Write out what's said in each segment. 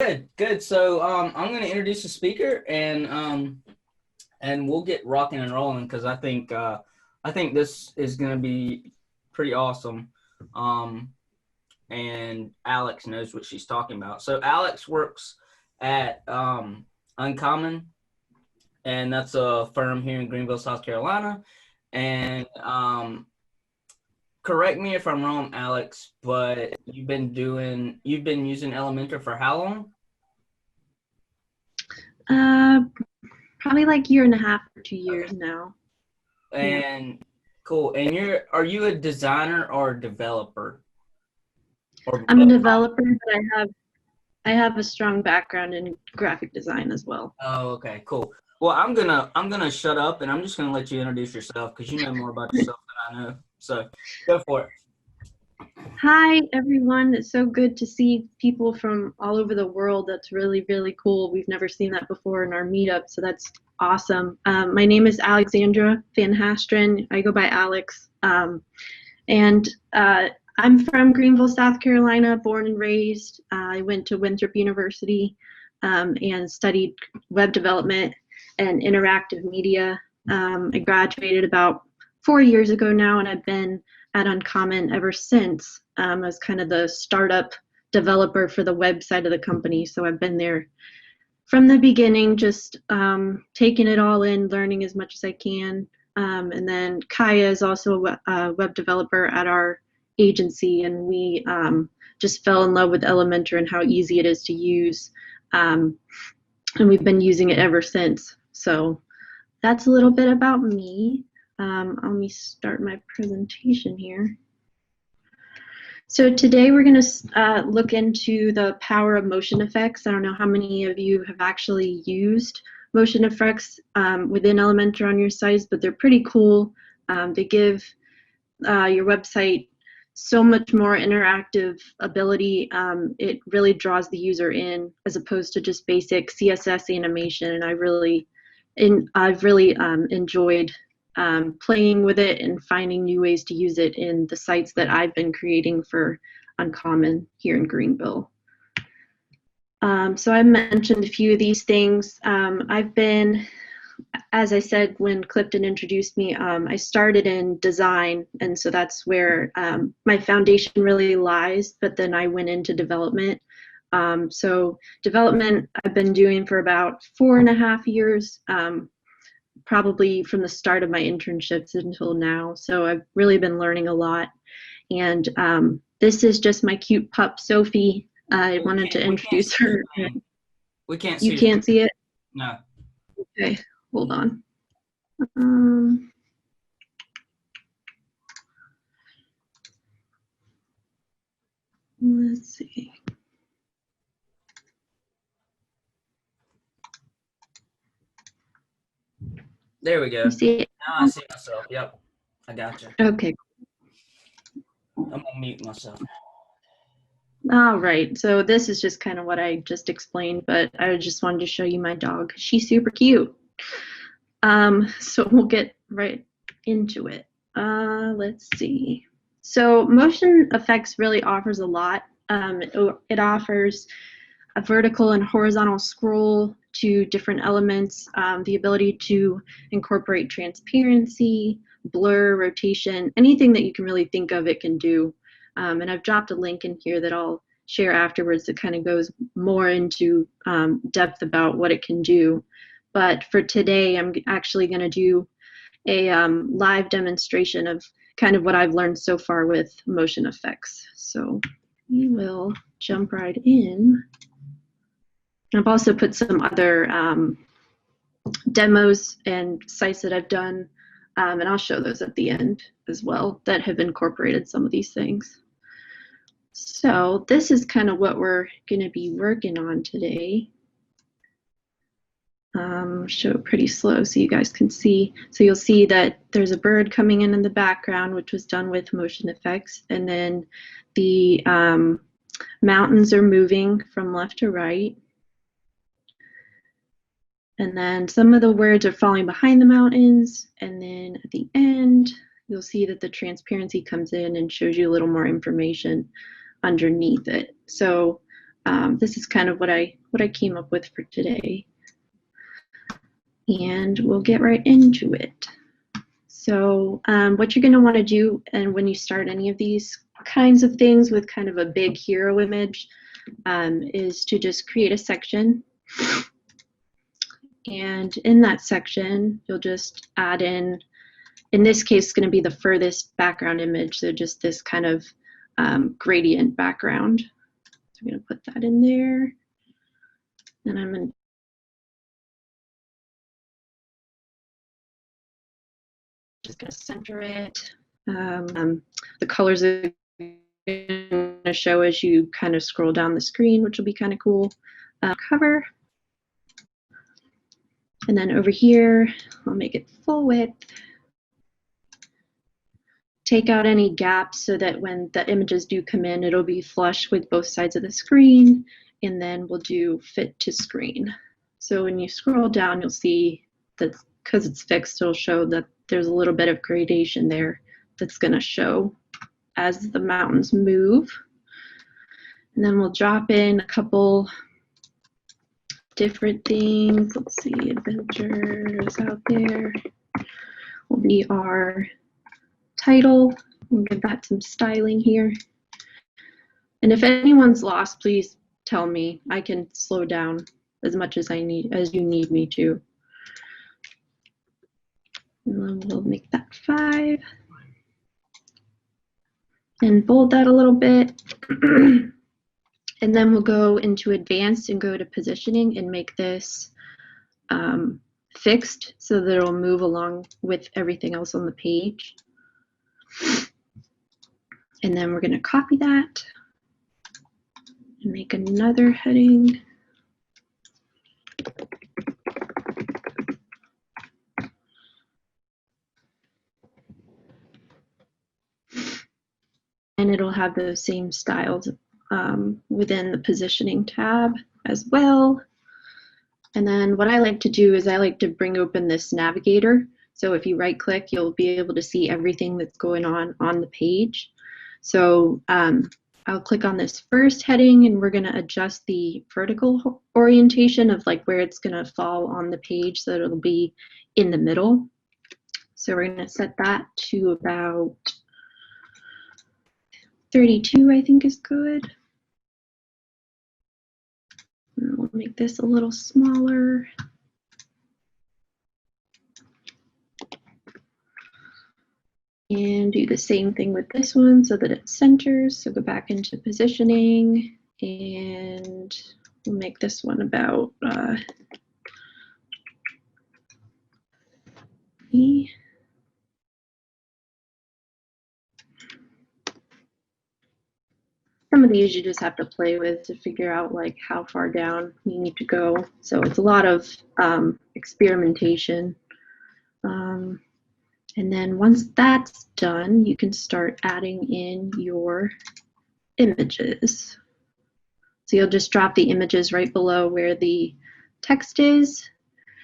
Good, good. So I'm going to introduce the speaker, and we'll get rocking and rolling because I think this is going to be pretty awesome. Um, and Alex knows what she's talking about. So Alex works at Uncommon, and that's a firm here in Greenville, South Carolina. And correct me if I'm wrong, Alex, but you've been using Elementor for how long? Uh, Probably like year and a half or 2 years now. Yeah. And cool. And are you a designer or a developer? Or I'm a both? developer, but I have a strong background in graphic design as well. Oh, okay, cool. Well, I'm gonna shut up and I'm just gonna let you introduce yourself because you know more about yourself than I know. So go for it. Hi, everyone. It's so good to see people from all over the world. That's really, really cool. We've never seen that before in our meetup, so that's awesome. My name is Alexandra Van Hastren. I go by Alex. And I'm from Greenville, South Carolina, born and raised. I went to Winthrop University and studied web development and interactive media. I graduated about 4 years ago now, and I've been at Uncommon ever since. As kind of the startup developer for the website of the company. So I've been there from the beginning, just taking it all in, learning as much as I can. And then Kaya is also a web developer at our agency, and we just fell in love with Elementor and how easy it is to use. And we've been using it ever since. So that's a little bit about me. Let me start my presentation here. So today we're going to look into the power of motion effects. I don't know how many of you have actually used motion effects within Elementor on your sites, but they're pretty cool. They give your website so much more interactive ability. It really draws the user in as opposed to just basic CSS animation, and I've really enjoyed playing with it and finding new ways to use it in the sites that I've been creating for Uncommon here in Greenville. So I mentioned a few of these things. I've been, as I said when Clifton introduced me, I started in design, and so that's where my foundation really lies, but then I went into development. So development I've been doing for about 4.5 years, probably from the start of my internships until now. So I've really been learning a lot. And this is just my cute pup, Sophie. I wanted to introduce her. We can't see You your can't see it? No. Okay, hold on. Let's see. There we go. You see it? Now I see myself. Yep. I got you. Okay. I'm gonna mute myself. All right. So this is just kind of what I just explained, but I just wanted to show you my dog. She's super cute. So we'll get right into it. Let's see. So motion effects really offers a lot. It offers a vertical and horizontal scroll to different elements, the ability to incorporate transparency, blur, rotation, anything that you can really think of it can do. And I've dropped a link in here that I'll share afterwards that kind of goes more into depth about what it can do. But for today, I'm actually going to do a live demonstration of kind of what I've learned so far with motion effects. So we will jump right in. I've also put some other demos and sites that I've done, and I'll show those at the end as well that have incorporated some of these things. So this is kind of what we're going to be working on today. Show it pretty slow so you guys can see. So you'll see that there's a bird coming in the background, which was done with motion effects, and then the mountains are moving from left to right. And then some of the words are falling behind the mountains. And then at the end, you'll see that the transparency comes in and shows you a little more information underneath it. So this is kind of what I came up with for today. And we'll get right into it. So what you're going to want to do, and when you start any of these kinds of things with kind of a big hero image, is to just create a section. And in that section, you'll just add in this case, it's going to be the furthest background image, so just this kind of gradient background. So I'm going to put that in there. And I'm going to just going to center it. The colors are going to show as you kind of scroll down the screen, which will be kind of cool. Cover. And then over here, I'll make it full width. Take out any gaps so that when the images do come in, it'll be flush with both sides of the screen. And then we'll do fit to screen. So when you scroll down, you'll see that because it's fixed, it'll show that there's a little bit of gradation there that's going to show as the mountains move. And then we'll drop in a couple different things. Let's see, adventures out there will be our title. We'll give that some styling here. And if anyone's lost, please tell me. I can slow down as much as you need me to. And then we'll make that 5. And bold that a little bit. And then we'll go into advanced and go to positioning and make this fixed so that it'll move along with everything else on the page. And then we're going to copy that and make another heading. And it'll have those same styles within the positioning tab as well. And then what I like to do is I like to bring open this navigator. So if you right click, you'll be able to see everything that's going on the page. So I'll click on this first heading and we're going to adjust the vertical orientation of like where it's going to fall on the page so that it'll be in the middle. So we're going to set that to about 32, I think is good. And we'll make this a little smaller. And do the same thing with this one so that it centers. So go back into positioning and we'll make this one about some of these you just have to play with to figure out like how far down you need to go. So it's a lot of experimentation. And then once that's done, you can start adding in your images. So you'll just drop the images right below where the text is.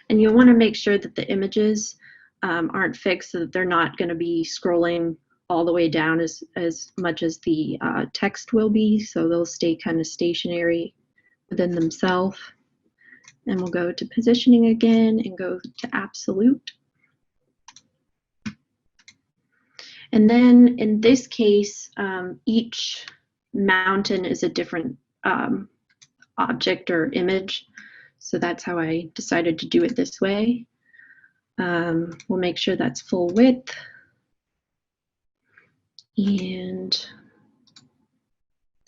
And you'll want to make sure that the images aren't fixed so that they're not going to be scrolling all the way down as much as the text will be. So they'll stay kind of stationary within themselves. And we'll go to positioning again and go to absolute. And then in this case, each mountain is a different object or image. So that's how I decided to do it this way. We'll make sure that's full width. And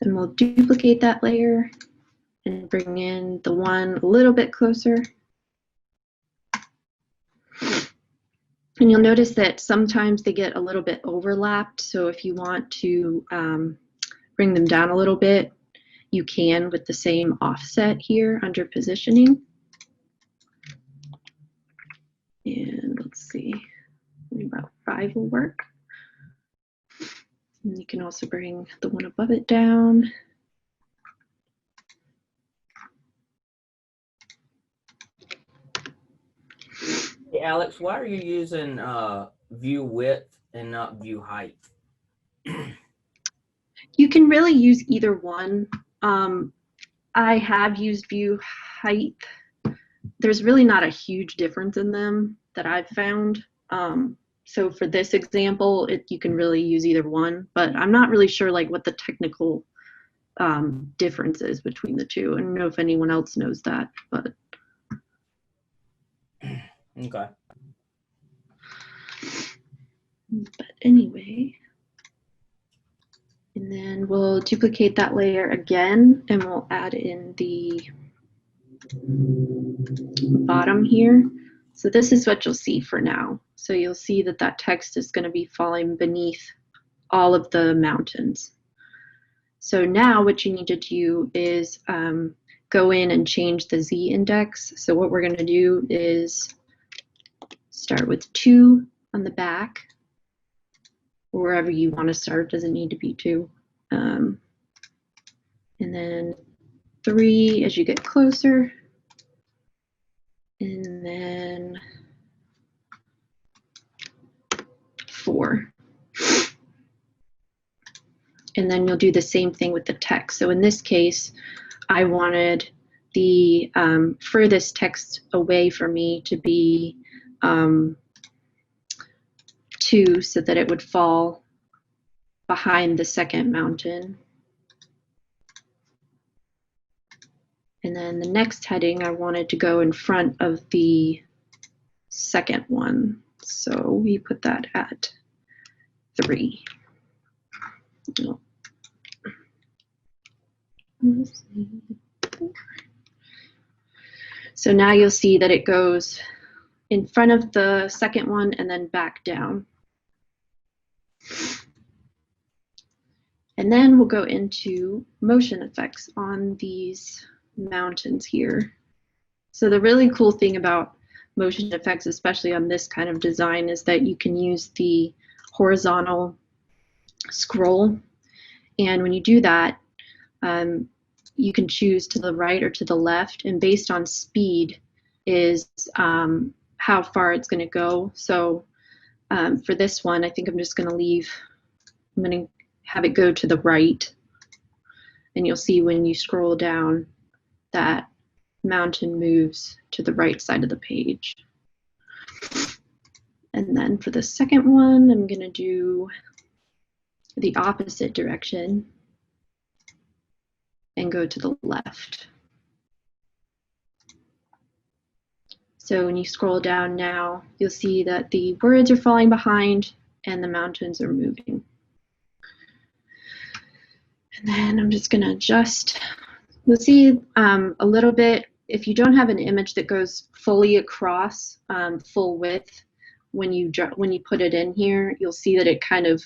then we'll duplicate that layer and bring in the one a little bit closer. And you'll notice that sometimes they get a little bit overlapped. So if you want to bring them down a little bit, you can with the same offset here under positioning. And let's see, about 5 will work. And you can also bring the one above it down. Hey, Alex, why are you using view width and not view height? You can really use either one. I have used view height. There's really not a huge difference in them that I've found. So for this example, you can really use either one, but I'm not really sure like what the technical difference is between the two. I don't know if anyone else knows that, but. Okay. But anyway, and then we'll duplicate that layer again, and we'll add in the bottom here. So this is what you'll see for now. So you'll see that that text is going to be falling beneath all of the mountains. So now what you need to do is go in and change the Z index. So what we're going to do is start with 2 on the back, wherever you want to start, doesn't need to be 2. And then 3 as you get closer. And then 4. And then you'll do the same thing with the text. So in this case, I wanted the furthest text away from me to be 2 so that it would fall behind the second mountain. And then the next heading, I wanted to go in front of the second one. So we put that at 3. Oh. So now you'll see that it goes in front of the second one and then back down. And then we'll go into motion effects on these mountains here. So the really cool thing about motion effects, especially on this kind of design, is that you can use the horizontal scroll. And when you do that, you can choose to the right or to the left, and based on speed is how far it's going to go. So for this one, I think I'm just going to I'm going to have it go to the right, and you'll see when you scroll down that mountain moves to the right side of the page. And then for the second one, I'm going to do the opposite direction and go to the left. So when you scroll down now, you'll see that the words are falling behind and the mountains are moving. And then I'm just going to adjust. You'll see a little bit, if you don't have an image that goes fully across full width, when you put it in here, you'll see that it kind of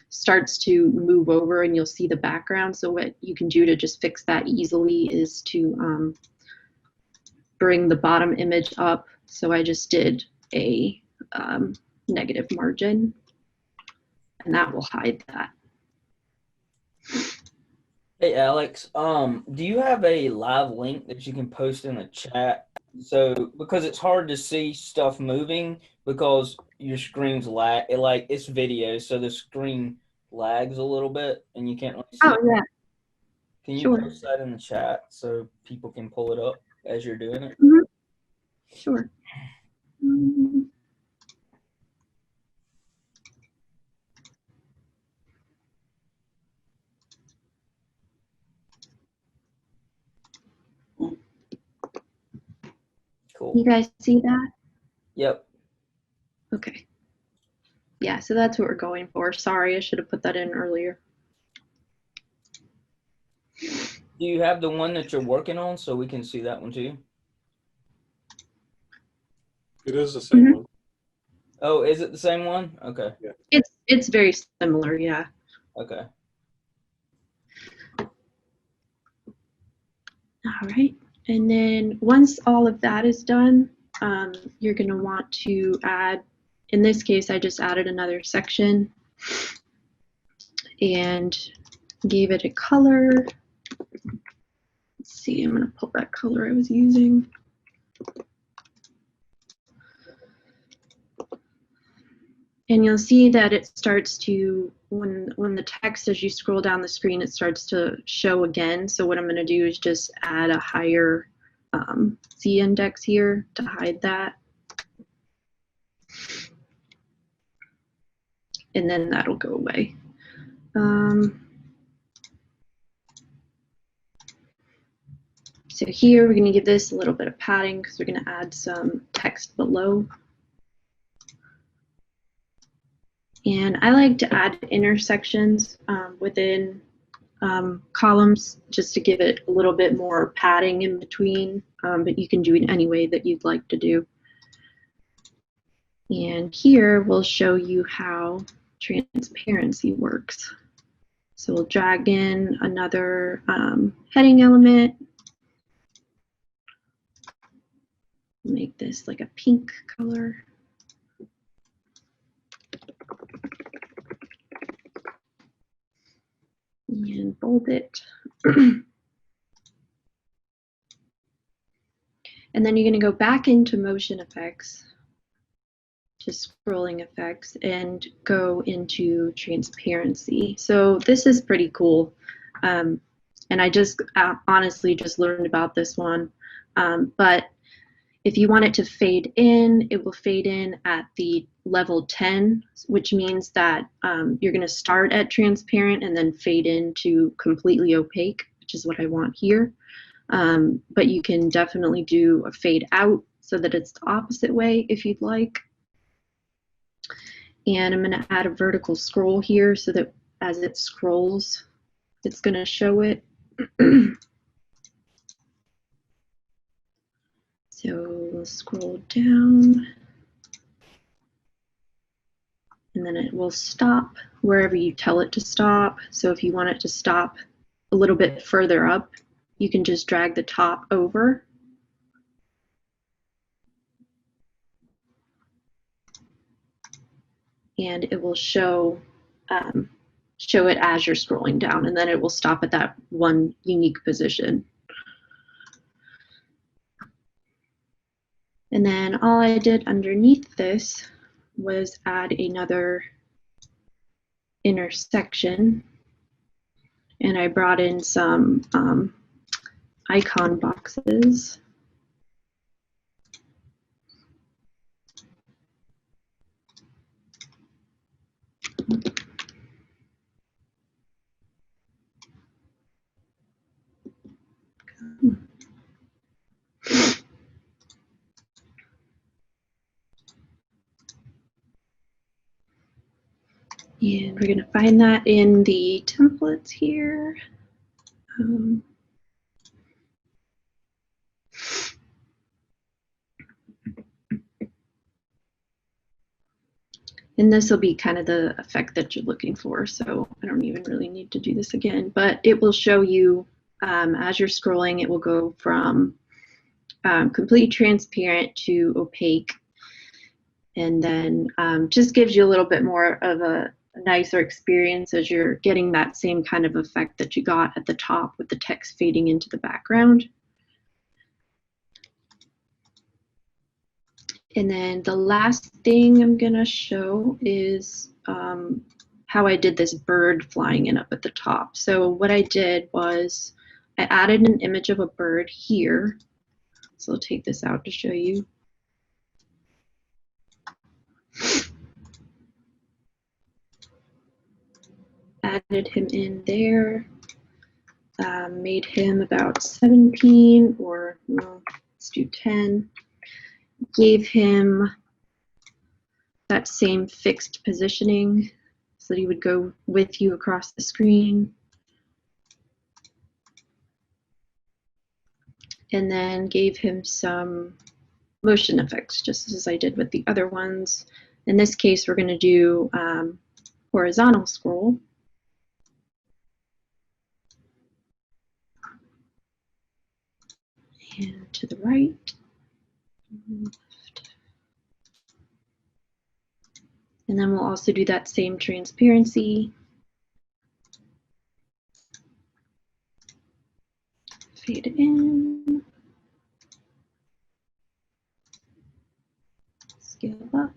starts to move over and you'll see the background. So what you can do to just fix that easily is to bring the bottom image up. So I just did a negative margin, and that will hide that. Hey Alex, do you have a live link that you can post in the chat? So because it's hard to see stuff moving because your screen's it's video, so the screen lags a little bit and you can't really see. Oh yeah. Can you Sure. post that in the chat so people can pull it up as you're doing it? Mm-hmm. Sure. Cool. You guys see that? Yep. Okay. Yeah, so that's what we're going for. Sorry, I should have put that in earlier. Do you have the one that you're working on so we can see that one too? It is the same one. Oh, is it the same one? Okay. Yeah. It's very similar, yeah. Okay. All right. And then once all of that is done, you're going to want to add, in this case, I just added another section and gave it a color. Let's see, I'm going to pull that color I was using. And you'll see that it starts to, when the text, as you scroll down the screen, it starts to show again. So what I'm going to do is just add a higher Z index here to hide that. And then that'll go away. So here we're going to give this a little bit of padding because we're going to add some text below. And I like to add intersections within columns just to give it a little bit more padding in between, but you can do it any way that you'd like to do. And here we'll show you how transparency works. So we'll drag in another heading element. Make this like a pink color. And bold it. And then you're going to go back into motion effects, to scrolling effects, and go into transparency. So this is pretty cool. And I just honestly just learned about this one. But if you want it to fade in, it will fade in at the level 10, which means that you're going to start at transparent and then fade into completely opaque, which is what I want here. But you can definitely do a fade out so that it's the opposite way if you'd like. And I'm going to add a vertical scroll here so that as it scrolls, it's going to show it. So we'll scroll down, and then it will stop wherever you tell it to stop. So if you want it to stop a little bit further up, you can just drag the top over. And it will show it as you're scrolling down, and then it will stop at that one unique position. And then all I did underneath this was add another intersection, and I brought in some icon boxes. And we're going to find that in the templates here. And this will be kind of the effect that you're looking for. So I don't even really need to do this again, but it will show you as you're scrolling, it will go from completely transparent to opaque. And then just gives you a little bit more of a nicer experience as you're getting that same kind of effect that you got at the top with the text fading into the background. And then the last thing I'm going to show is how I did this bird flying in up at the top. So what I did was I added an image of a bird here. So I'll take this out to show you. Added him in there, made him about 17, or no, let's do 10. Gave him that same fixed positioning so that he would go with you across the screen. And then gave him some motion effects, just as I did with the other ones. In this case, we're going to do horizontal scroll. And to the right. Left. And then we'll also do that same transparency. Fade in. Scale up.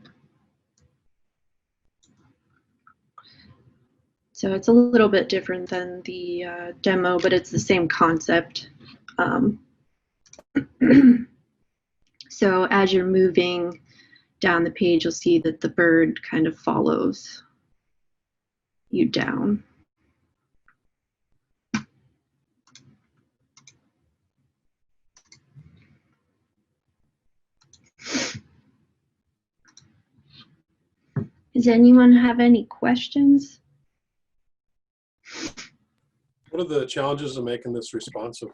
So it's a little bit different than the demo, but it's the same concept. So as you're moving down the page, you'll see that the bird kind of follows you down. Does anyone have any questions? What are the challenges of making this responsive?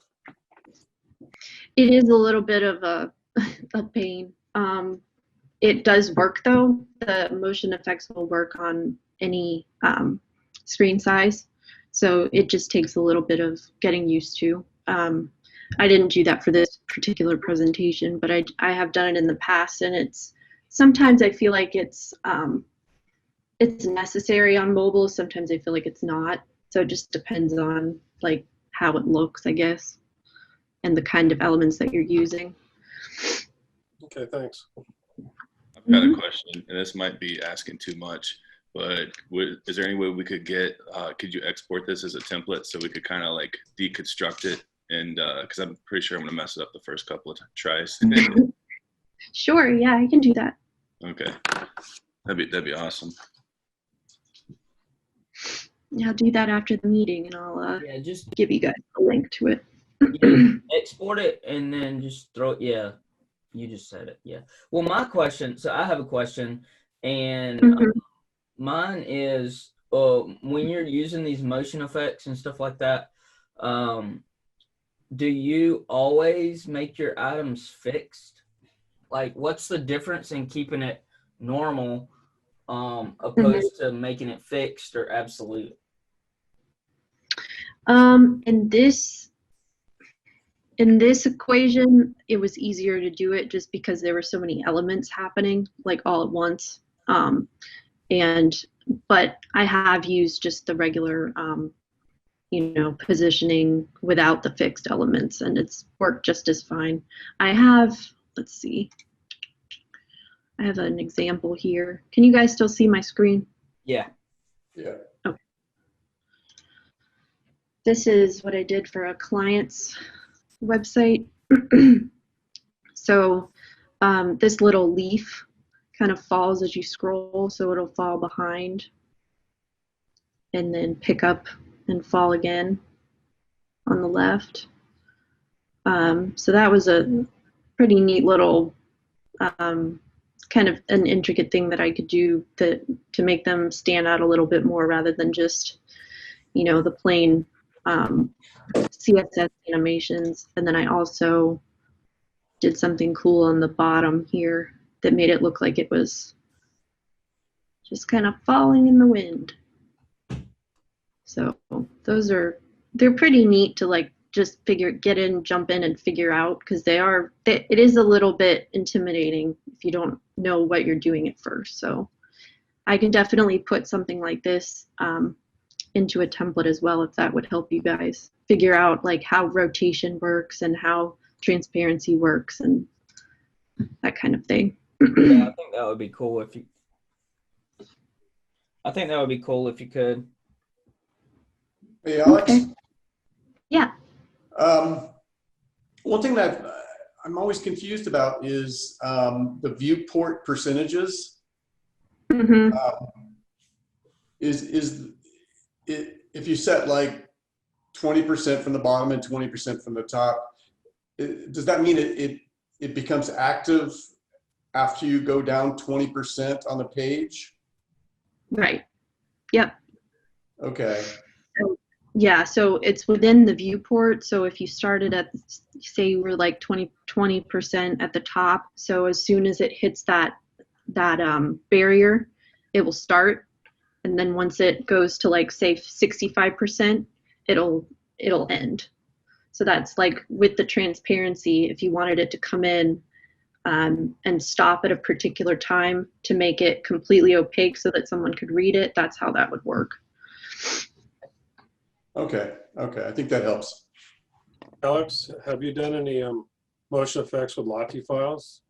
It is a little bit of a pain. It does work though. The motion effects will work on any screen size. So it just takes a little bit of getting used to. I didn't do that for this particular presentation, but I have done it in the past, and it's sometimes I feel like it's necessary on mobile. Sometimes I feel like it's not. So it just depends on like how it looks, I guess, and the kind of elements that you're using. Okay, thanks. I've got a question, and this might be asking too much, but is there any way we could get, could you export this as a template so we could kind of like deconstruct it? And because I'm pretty sure I'm gonna mess it up the first couple of tries. Sure, yeah, I can do that. Okay, that'd be awesome. Yeah, I'll do that after the meeting, and I'll Yeah, just give you guys a link to it. export it and then just throw it. Yeah, you just said it. Yeah. Well, my question. So I have a question, and mine is, when you're using these motion effects and stuff like that, do you always make your items fixed? Like, what's the difference in keeping it normal opposed to making it fixed or absolute? In this equation, it was easier to do it just because there were so many elements happening like all at once. But I have used just the regular, positioning without the fixed elements, and it's worked just as fine. I have, let's see, I have an example here. Can you guys still see my screen? Yeah. Yeah. Okay. This is what I did for a client's website. So this little leaf kind of falls as you scroll, so it'll fall behind and then pick up and fall again on the left. So that was a pretty neat little kind of an intricate thing that I could do to make them stand out a little bit more rather than just, the plain CSS animations. And then I also did something cool on the bottom here that made it look like it was just kind of falling in the wind. So they're pretty neat to like just get in, jump in and figure out, because it is a little bit intimidating if you don't know what you're doing at first. So I can definitely put something like this into a template as well, if that would help you guys figure out like how rotation works and how transparency works and that kind of thing. Yeah, I think that would be cool if you. I think that would be cool if you could. Hey, Alex. Okay. Yeah. One thing that I'm always confused about is the viewport percentages. If you set like 20% from the bottom and 20% from the top, does that mean it becomes active after you go down 20% on the page? Right. Yep. Okay. Yeah, so it's within the viewport. So if you started at, say you were like 20% at the top, so as soon as it hits that barrier, it will start. And then once it goes to like say 65%, it'll end. So that's like with the transparency, if you wanted it to come in and stop at a particular time to make it completely opaque so that someone could read it, that's how that would work. Okay. I think that helps. Alex, have you done any motion effects with Lottie files?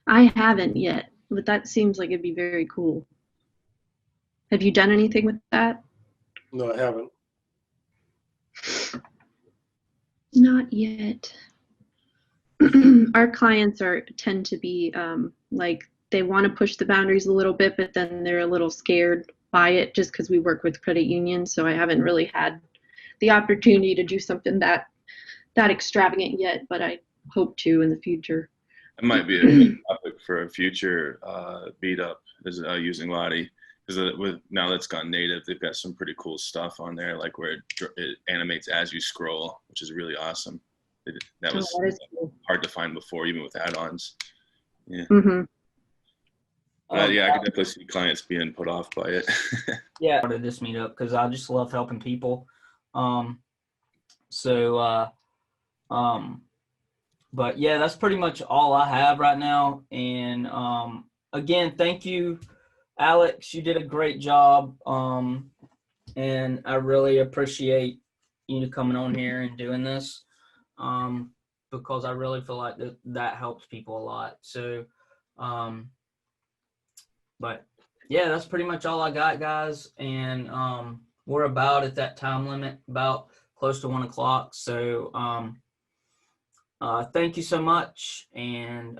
I haven't yet, but that seems like it'd be very cool. Have you done anything with that? No, I haven't. Not yet. Our clients tend to be like they want to push the boundaries a little bit, but then they're a little scared by it just because we work with credit unions. So I haven't really had the opportunity to do something that extravagant yet, but I hope to in the future. It might be a good topic for a future beat up is using Lottie, because with now that's gone native, they've got some pretty cool stuff on there, like where it animates as you scroll, which is really awesome. That was that is cool. hard to find before, even with add-ons. Yeah. Mm-hmm. Yeah, I could definitely see clients being put off by it. Yeah, I started this meetup because I just love helping people. But yeah, that's pretty much all I have right now. And again, thank you, Alex. You did a great job. And I really appreciate you coming on here and doing this, because I really feel like that helps people a lot. So, but yeah, that's pretty much all I got, guys. And we're about at that time limit, about close to 1 o'clock. So thank you so much. And